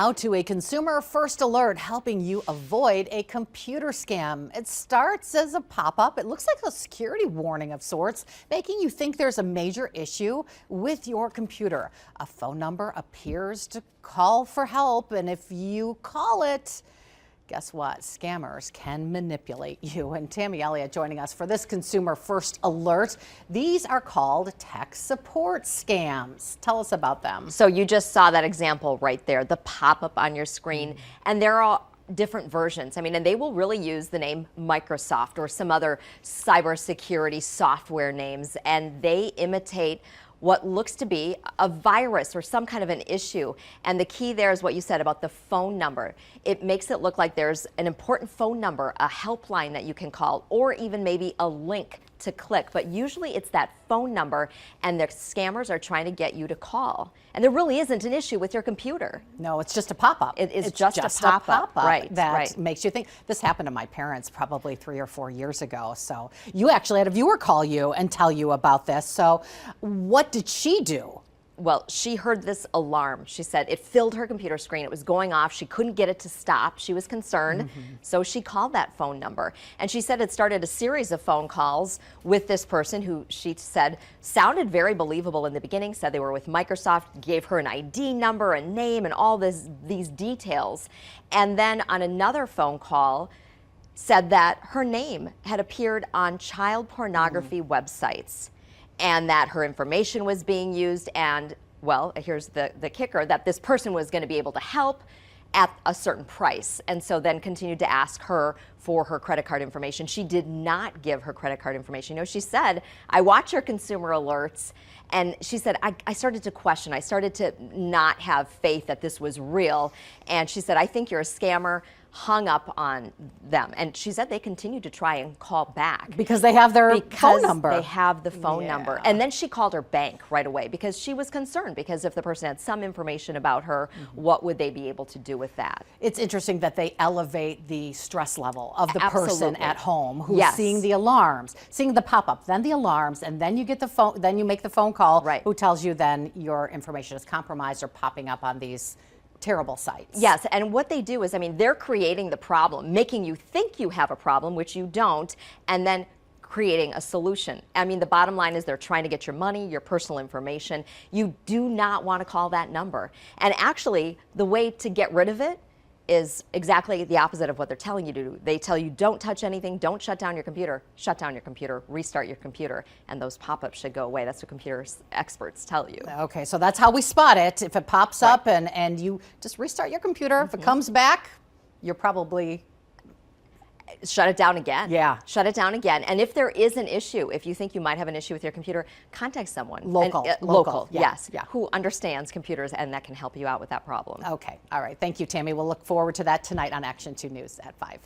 Out to a consumer first alert helping you avoid a computer scam. It starts as a pop-up. It looks like a security warning of sorts, making you think there's a major issue with your computer. A phone number appears to call for help, and if you call it, guess what? Scammers can manipulate you. And Tammy Elliott joining us for this consumer first alert. These are called tech support scams. Tell us about them. So you just saw that example right there, the pop-up on your screen, and there are different versions. I mean, and they will really use the name Microsoft or some other cybersecurity software names, and they imitate what looks to be a virus or some kind of an issue. And the key there is what you said about the phone number. It makes it look like there's an important phone number, a helpline that you can call, or even maybe a link to click. But usually it's that phone number, and the scammers are trying to get you to call. And there really isn't an issue with your computer. No, it's just a pop-up. It's just a pop-up, right? That makes you think. This happened to my parents probably 3 or 4 years ago. So you actually had a viewer call you and tell you about this. So what did she do? Well, she heard this alarm. She said it filled her computer screen. It was going off. She couldn't get it to stop. She was concerned. So she called that phone number. And she said it started a series of phone calls with this person who she said sounded very believable in the beginning, said they were with Microsoft, gave her an ID number, a name, and all these details. And then on another phone call, said that her name had appeared on child pornography websites, and that her information was being used, and, well, here's the kicker, that this person was going to be able to help at a certain price, and so then continued to ask her for her credit card information. She did not give her credit card information. You know, she said, I watch her consumer alerts, and she said, I started to question. I started to not have faith that this was real, and she said, I think you're a scammer. Hung up on them, and she said they continued to try and call back because they have their phone number. They have the phone number, and then she called her bank right away because she was concerned, because if the person had some information about her, what would they be able to do with that? It's interesting that they elevate the stress level of the person at home who's Yes. seeing the alarms, seeing the pop-up, then the alarms, and then you get the phone, then you make the phone call, Right. who tells you then your information is compromised or popping up on these terrible sites. Yes, and what they do is, I mean, they're creating the problem, making you think you have a problem, which you don't, and then creating a solution. I mean, the bottom line is they're trying to get your money, your personal information. You do not want to call that number. And actually, the way to get rid of it is exactly the opposite of what they're telling you to do. They tell you don't touch anything, don't shut down your computer, restart your computer, and those pop-ups should go away. That's what computer experts tell you. Okay, so that's how we spot it. If it pops up and you just restart your computer, if it comes back, you're probably... Shut it down again. Yeah. Shut it down again. And if there is an issue, if you think you might have an issue with your computer, contact someone. Local. Local, Yeah. yes. Yeah. Who understands computers and that can help you out with that problem. Okay, all right. Thank you, Tammy. We'll look forward to that tonight on Action 2 News at 5.